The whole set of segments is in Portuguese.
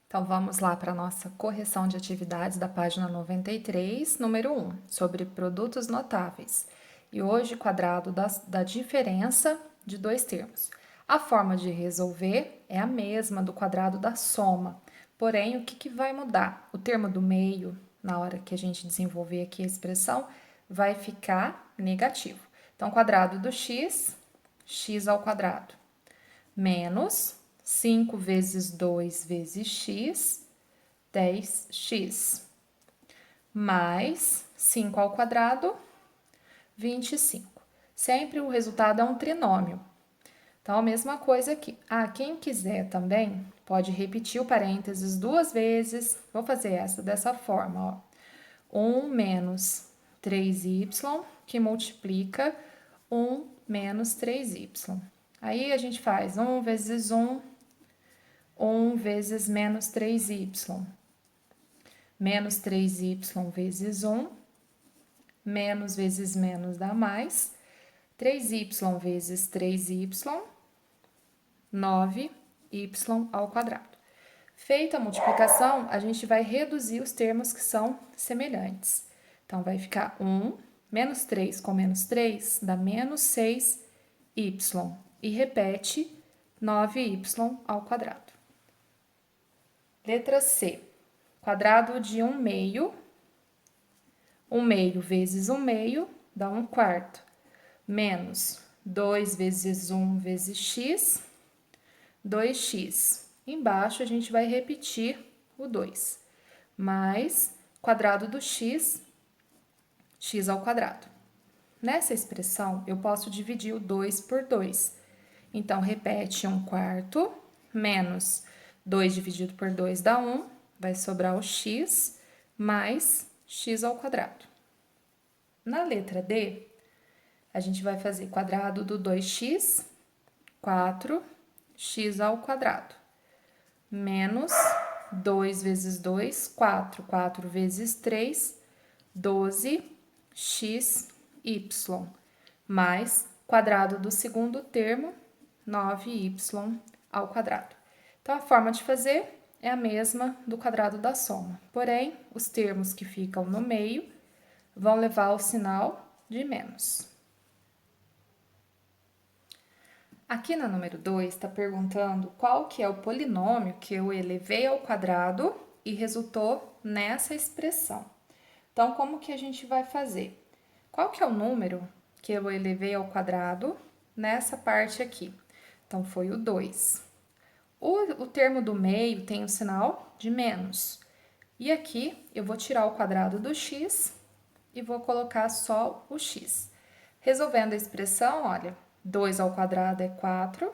Então, vamos lá para a nossa correção de atividades da página 93, número 1, sobre produtos notáveis. E hoje, quadrado da diferença de dois termos. A forma de resolver é a mesma do quadrado da soma, porém, o que vai mudar? O termo do meio, na hora que a gente desenvolver aqui a expressão, vai ficar negativo. Então, quadrado do x, x ao quadrado, menos 5 vezes 2 vezes x, 10x, mais 5 ao quadrado, 25. Sempre o resultado é um trinômio. Então, a mesma coisa aqui. Quem quiser também pode repetir o parênteses duas vezes. Vou fazer essa dessa forma, ó. 1 menos 3y, que multiplica 1 menos 3y. Aí, a gente faz 1 vezes 1 vezes menos 3y. Menos 3y vezes 1, menos vezes menos dá mais. 3y vezes 3y, 9y ao quadrado. Feita a multiplicação, a gente vai reduzir os termos que são semelhantes. Então, vai ficar 1, menos 3 com menos 3 dá menos 6y. E repete 9y ao quadrado. Letra C. Quadrado de 1/2. 1/2 vezes 1/2 dá 1/4. Menos 2 vezes 1 vezes x, 2x. Embaixo a gente vai repetir o 2. Mais quadrado do x, x ao quadrado. Nessa expressão, eu posso dividir o 2 por 2. Então, repete 1/4, menos 2 dividido por 2 dá 1, vai sobrar o x, mais x ao quadrado. Na letra D, a gente vai fazer quadrado do 2x, 4x ao quadrado, menos 2 vezes 2, 4. 4 vezes 3, 12xy, mais quadrado do segundo termo, 9y ao quadrado. Então, a forma de fazer é a mesma do quadrado da soma, porém, os termos que ficam no meio vão levar o sinal de menos. Aqui na número 2, está perguntando qual que é o polinômio que eu elevei ao quadrado e resultou nessa expressão. Então, como que a gente vai fazer? Qual que é o número que eu elevei ao quadrado nessa parte aqui? Então, foi o 2. O termo do meio tem o sinal de menos. E aqui, eu vou tirar o quadrado do x e vou colocar só o x. Resolvendo a expressão, olha, 2 ao quadrado é 4,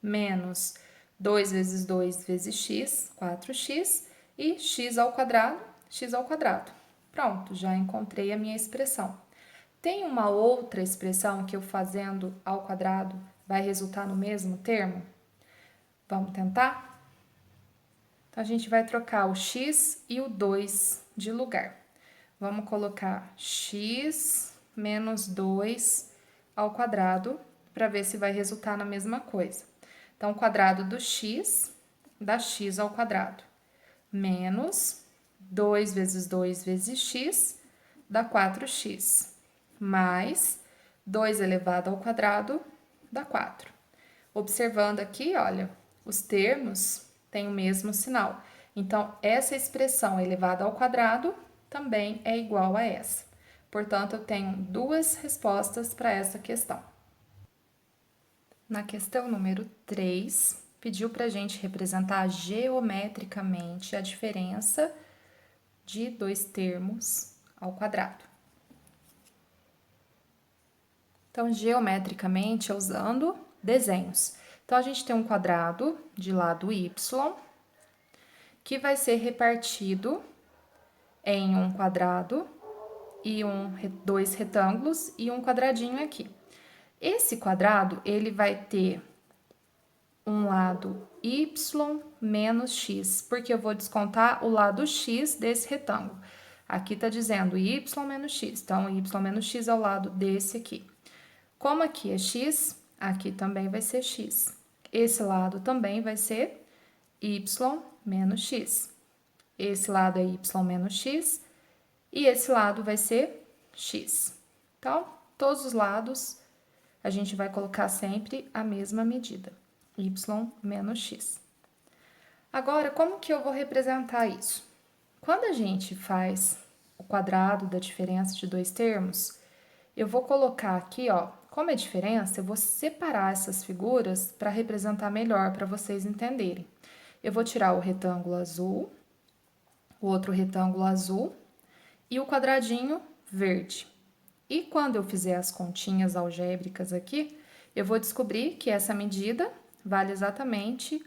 menos 2 vezes 2 vezes x, 4x, e x ao quadrado, x ao quadrado. Pronto, já encontrei a minha expressão. Tem uma outra expressão que eu fazendo ao quadrado vai resultar no mesmo termo? Vamos tentar? Então, a gente vai trocar o x e o 2 de lugar. Vamos colocar x menos 2 ao quadrado para ver se vai resultar na mesma coisa. Então, o quadrado do x dá x ao quadrado, menos 2 vezes 2 vezes x dá 4x, mais 2 elevado ao quadrado dá 4. Observando aqui, olha, os termos têm o mesmo sinal. Então, essa expressão elevada ao quadrado também é igual a essa. Portanto, eu tenho duas respostas para essa questão. Na questão número 3, pediu para a gente representar geometricamente a diferença de dois termos ao quadrado. Então, geometricamente, usando desenhos. Então, a gente tem um quadrado de lado y, que vai ser repartido em um quadrado e dois retângulos e um quadradinho aqui. Esse quadrado, ele vai ter um lado y menos x, porque eu vou descontar o lado x desse retângulo. Aqui tá dizendo y menos x, então y menos x é o lado desse aqui. Como aqui é x, aqui também vai ser x. Esse lado também vai ser y menos x. Esse lado é y menos x e esse lado vai ser x. Então, todos os lados a gente vai colocar sempre a mesma medida, y menos x. Agora, como que eu vou representar isso? Quando a gente faz o quadrado da diferença de dois termos, eu vou colocar aqui, ó, como é diferença, eu vou separar essas figuras para representar melhor, para vocês entenderem. Eu vou tirar o retângulo azul, o outro retângulo azul e o quadradinho verde. E quando eu fizer as continhas algébricas aqui, eu vou descobrir que essa medida vale exatamente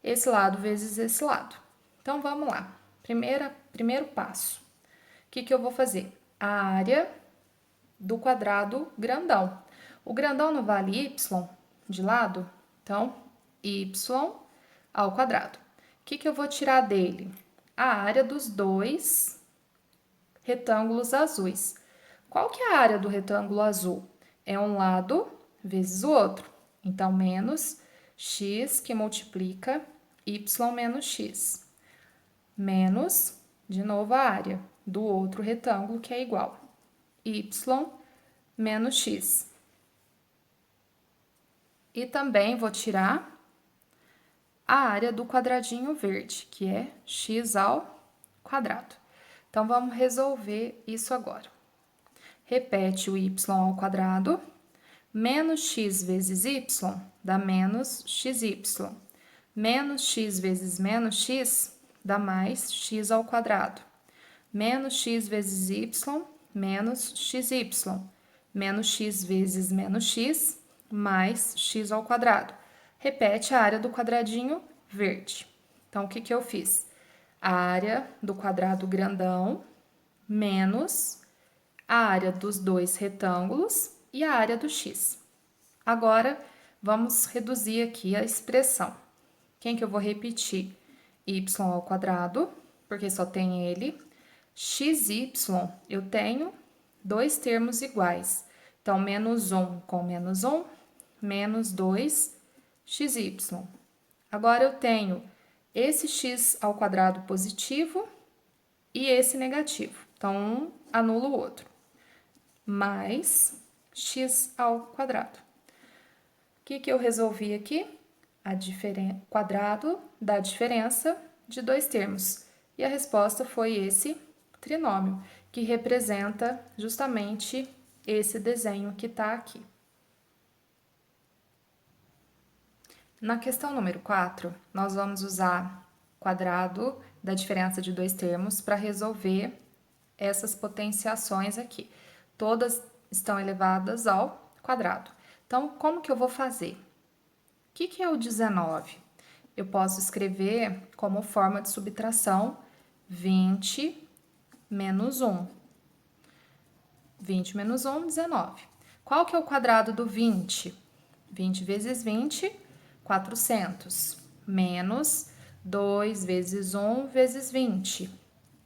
esse lado vezes esse lado. Então, vamos lá. Primeiro passo. O que eu vou fazer? A área do quadrado grandão. O grandão não vale y de lado? Então, y ao quadrado. O que eu vou tirar dele? A área dos dois retângulos azuis. Qual que é a área do retângulo azul? É um lado vezes o outro. Então, menos x que multiplica y menos x. Menos, de novo, a área do outro retângulo, que é igual. Y menos x. E também vou tirar a área do quadradinho verde, que é x ao quadrado. Então, vamos resolver isso agora. Repete o y ao quadrado, menos x vezes y dá menos xy. Menos x vezes menos x dá mais x ao quadrado. Menos x vezes y, menos xy. Menos x vezes menos x, mais x ao quadrado. Repete a área do quadradinho verde. Então, o que eu fiz? A área do quadrado grandão menos a área dos dois retângulos e a área do x. Agora, vamos reduzir aqui a expressão. Quem que eu vou repetir? Y ao quadrado, porque só tem ele. XY, eu tenho dois termos iguais. Então, menos 1 com menos 1, menos 2, xy. Agora, eu tenho esse x ao quadrado positivo e esse negativo. Então, um anula o outro. Mais x ao quadrado. O que eu resolvi aqui? Quadrado da diferença de dois termos. E a resposta foi esse trinômio, que representa justamente esse desenho que está aqui. Na questão número 4, nós vamos usar quadrado da diferença de dois termos para resolver essas potenciações aqui. Todas estão elevadas ao quadrado. Então, como que eu vou fazer? O que é o 19? Eu posso escrever como forma de subtração 20 menos 1. 20 menos 1, 19. Qual que é o quadrado do 20? 20 vezes 20, 400. Menos 2 vezes 1 vezes 20.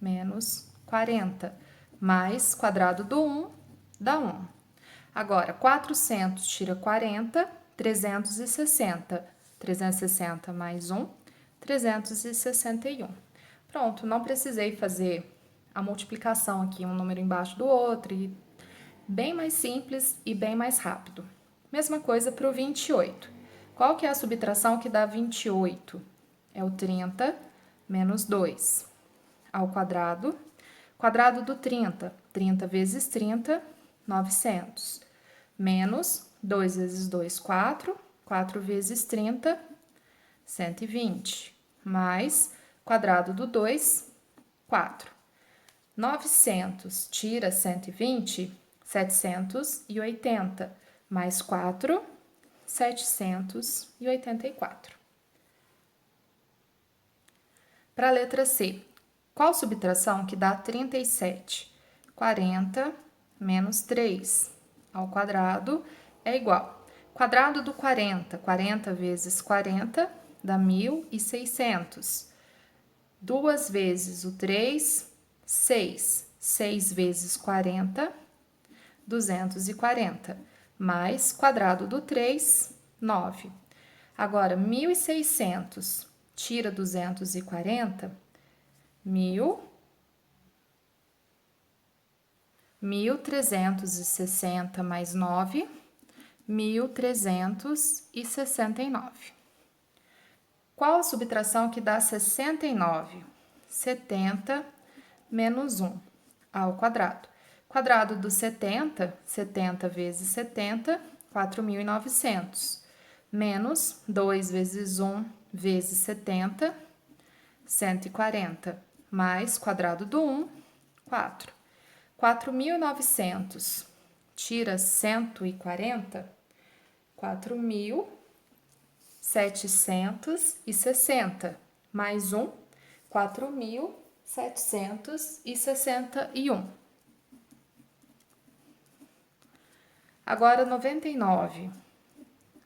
Menos 40. Mais quadrado do 1 dá 1. Agora, 400 tira 40, 360. 360 mais 1, 361. Pronto, não precisei fazer a multiplicação aqui, um número embaixo do outro, e bem mais simples e bem mais rápido. Mesma coisa para o 28. Qual que é a subtração que dá 28? É o 30 menos 2 ao quadrado. Quadrado do 30, 30 vezes 30, 900. Menos 2 vezes 2, 4. 4 vezes 30, 120. Mais quadrado do 2, 4. 900 tira 120, 780. Mais 4, 784. Para a letra C, qual subtração que dá 37? 40 menos 3 ao quadrado é igual. Quadrado do 40, 40 vezes 40 dá 1.600. 2 vezes o 3, 6. 6 vezes 40, 240. Mais quadrado do 3, 9. Agora, 1.600 tira 240, 1.360 mais 9, 1.369. Qual a subtração que dá 69? 70 menos 1 ao quadrado. Quadrado do 70, 70 vezes 70, 4.900. Menos 2 vezes 1 vezes 70, 140. Mais quadrado do 1, 4. 4.900 tira 140, 4.760 mais 1, 4.761. Agora 99,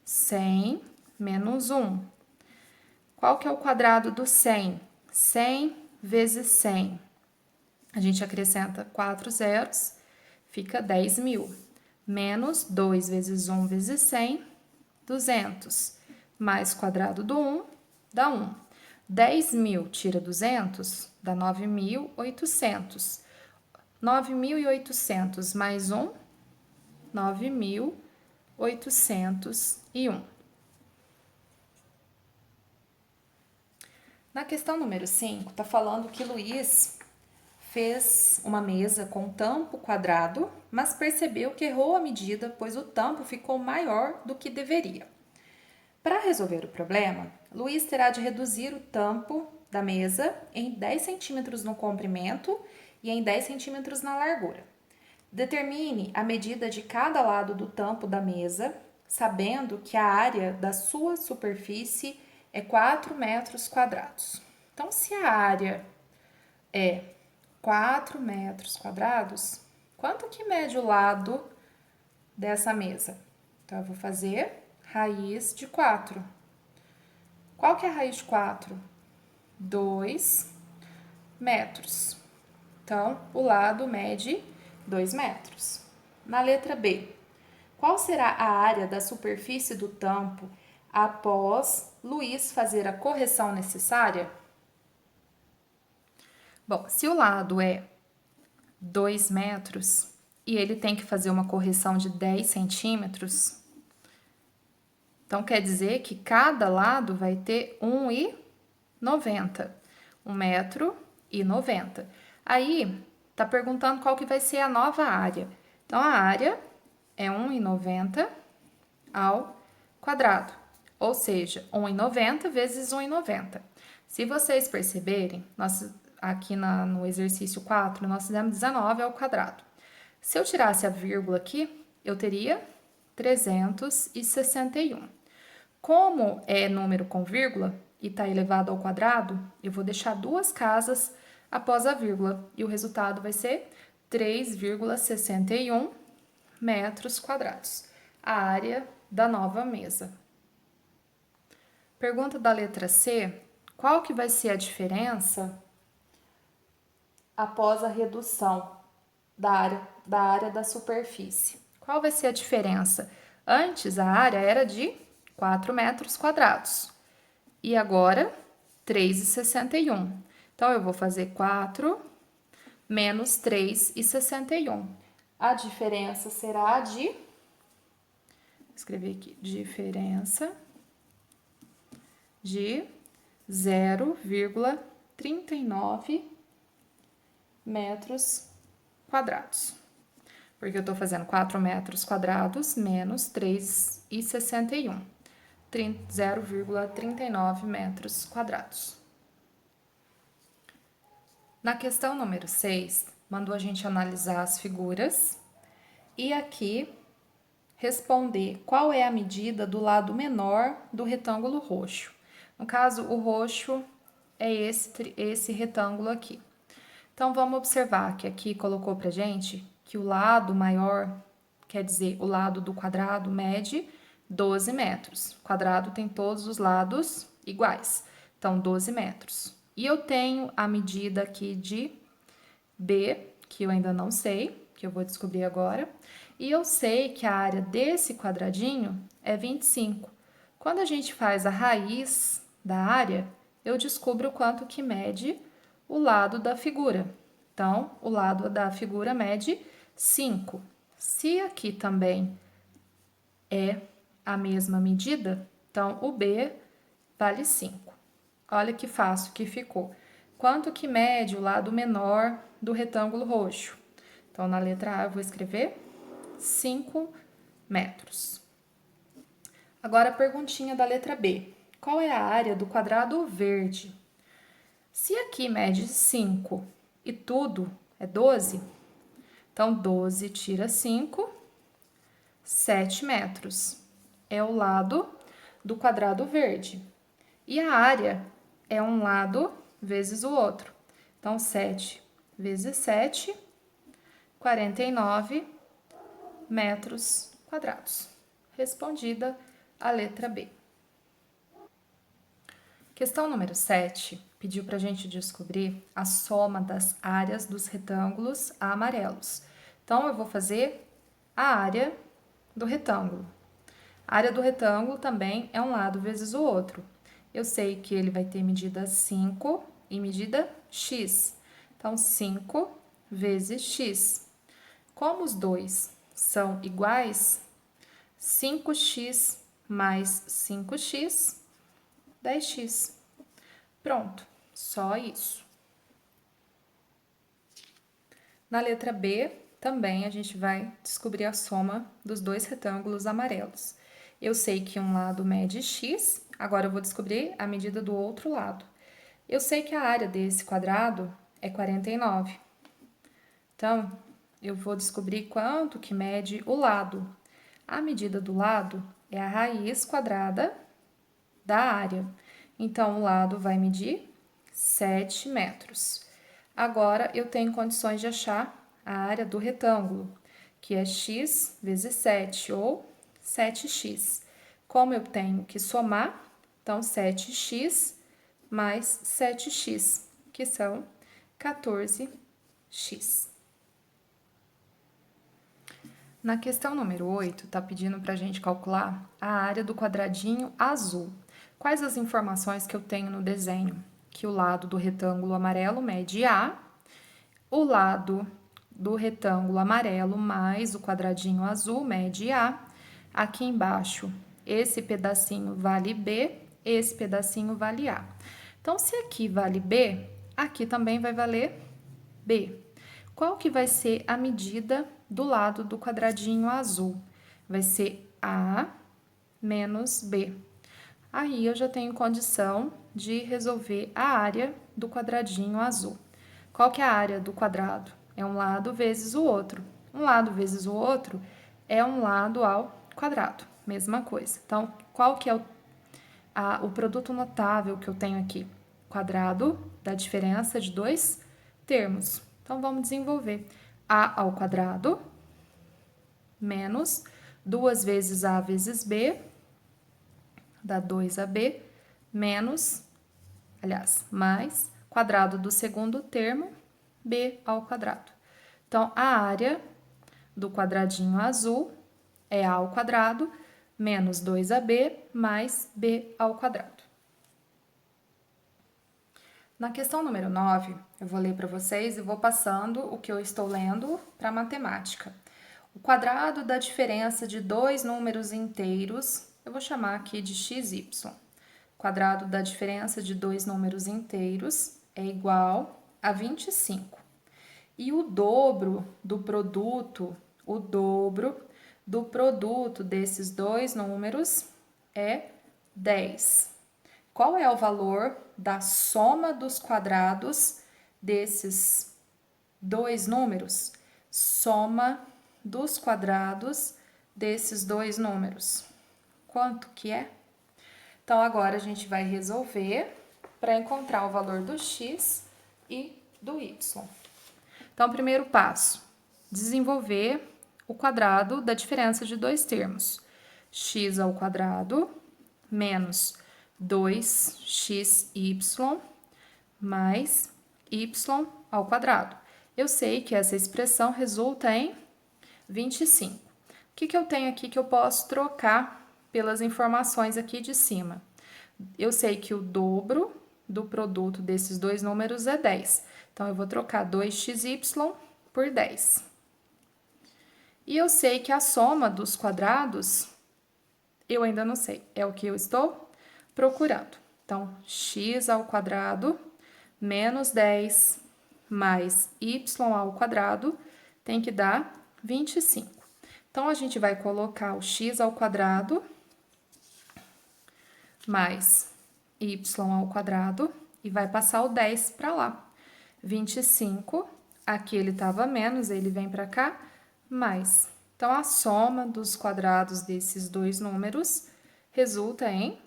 100 menos 1. Qual que é o quadrado do 100? 100 vezes 100. A gente acrescenta 4 zeros, fica 10.000. Menos 2 vezes 1 vezes 100, 200. Mais quadrado do 1, dá 1. 10.000 tira 200, dá 9.800. 9.800 mais 1, 9.801. Na questão número 5, está falando que Luiz fez uma mesa com tampo quadrado, mas percebeu que errou a medida, pois o tampo ficou maior do que deveria. Para resolver o problema, Luiz terá de reduzir o tampo da mesa em 10 centímetros no comprimento e em 10 centímetros na largura. Determine a medida de cada lado do tampo da mesa, sabendo que a área da sua superfície é 4 metros quadrados. Então, se a área é 4 metros quadrados, quanto que mede o lado dessa mesa? Então, eu vou fazer raiz de 4. Qual que é a raiz de 4? 2 metros. Então, o lado mede 2 metros. Na letra B, qual será a área da superfície do tampo após Luiz fazer a correção necessária? Bom, se o lado é 2 metros e ele tem que fazer uma correção de 10 centímetros, então quer dizer que cada lado vai ter 1,90. 1,90 m. Aí, tá perguntando qual que vai ser a nova área. Então, a área é 1,90 ao quadrado, ou seja, 1,90 vezes 1,90. Se vocês perceberem, aqui no exercício 4, nós fizemos 19 ao quadrado. Se eu tirasse a vírgula aqui, eu teria 361. Como é número com vírgula e está elevado ao quadrado, eu vou deixar 2 casas após a vírgula e o resultado vai ser 3,61 metros quadrados, a área da nova mesa. Pergunta da letra C, qual que vai ser a diferença após a redução da área da superfície? Qual vai ser a diferença? Antes a área era de 4 metros quadrados e agora 3,61. Então, eu vou fazer 4 menos 3,61. A diferença será de, vou escrever aqui, diferença de 0,39 metros quadrados. Porque eu estou fazendo 4 metros quadrados menos 3,61. 0,39 metros quadrados. Na questão número 6, mandou a gente analisar as figuras e aqui responder qual é a medida do lado menor do retângulo roxo. No caso, o roxo é esse retângulo aqui. Então, vamos observar que aqui colocou pra gente que o lado maior, quer dizer, o lado do quadrado mede 12 metros. O quadrado tem todos os lados iguais, então 12 metros. E eu tenho a medida aqui de B, que eu ainda não sei, que eu vou descobrir agora. E eu sei que a área desse quadradinho é 25. Quando a gente faz a raiz da área, eu descubro quanto que mede o lado da figura. Então, o lado da figura mede 5. Se aqui também é a mesma medida, então o B vale 5. Olha que fácil que ficou. Quanto que mede o lado menor do retângulo roxo? Então, na letra A eu vou escrever 5 metros. Agora a perguntinha da letra B. Qual é a área do quadrado verde? Se aqui mede 5 e tudo é 12, então 12 tira 5, 7 metros. É o lado do quadrado verde. E a área é um lado vezes o outro. Então, 7 vezes 7, 49 metros quadrados. Respondida a letra B. Questão número 7 pediu para a gente descobrir a soma das áreas dos retângulos amarelos. Então, eu vou fazer a área do retângulo. A área do retângulo também é um lado vezes o outro. Eu sei que ele vai ter medida 5 e medida x. Então, 5 vezes x. Como os dois são iguais, 5x mais 5x, 10x. Pronto, só isso. Na letra B, também a gente vai descobrir a soma dos dois retângulos amarelos. Eu sei que um lado mede x, agora eu vou descobrir a medida do outro lado. Eu sei que a área desse quadrado é 49. Então, eu vou descobrir quanto que mede o lado. A medida do lado é a raiz quadrada da área. Então, o lado vai medir 7 metros. Agora, eu tenho condições de achar a área do retângulo, que é x vezes 7, ou 7x. Como eu tenho que somar, então 7x mais 7x, que são 14x. Na questão número 8, está pedindo para a gente calcular a área do quadradinho azul. Quais as informações que eu tenho no desenho? Que o lado do retângulo amarelo mede A, o lado do retângulo amarelo mais o quadradinho azul mede A. Aqui embaixo, esse pedacinho vale B, esse pedacinho vale A. Então, se aqui vale B, aqui também vai valer B. Qual que vai ser a medida do lado do quadradinho azul? Vai ser A menos B. Aí eu já tenho condição de resolver a área do quadradinho azul. Qual que é a área do quadrado? É um lado vezes o outro. Um lado vezes o outro é um lado ao quadrado, mesma coisa. Então, qual que é o produto notável que eu tenho aqui? Quadrado da diferença de dois termos. Então, vamos desenvolver. A ao quadrado menos 2 vezes A vezes B, dá 2AB, menos, mais, quadrado do segundo termo, B ao quadrado. Então, a área do quadradinho azul é A ao quadrado menos 2AB mais B ao quadrado. Na questão número 9, eu vou ler para vocês e vou passando o que eu estou lendo para matemática. O quadrado da diferença de dois números inteiros, eu vou chamar aqui de xy. O quadrado da diferença de dois números inteiros é igual a 25. E o dobro do produto desses dois números é 10. Qual é o valor da soma dos quadrados desses dois números? Soma dos quadrados desses dois números. Quanto que é? Então, agora a gente vai resolver para encontrar o valor do x e do y. Então, primeiro passo, desenvolver o quadrado da diferença de dois termos. X ao quadrado menos 2xy mais y ao quadrado. Eu sei que essa expressão resulta em 25. O que eu tenho aqui que eu posso trocar pelas informações aqui de cima? Eu sei que o dobro do produto desses dois números é 10. Então, eu vou trocar 2xy por 10. E eu sei que a soma dos quadrados, eu ainda não sei, é o que eu estou procurando. Então, x ao quadrado menos 10 mais y ao quadrado tem que dar 25. Então, a gente vai colocar o x ao quadrado mais y ao quadrado e vai passar o 10 para lá. 25, aqui ele estava menos, ele vem para cá, mais. Então, a soma dos quadrados desses dois números resulta em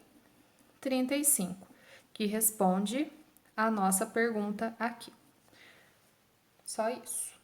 35, que responde a nossa pergunta aqui. Só isso.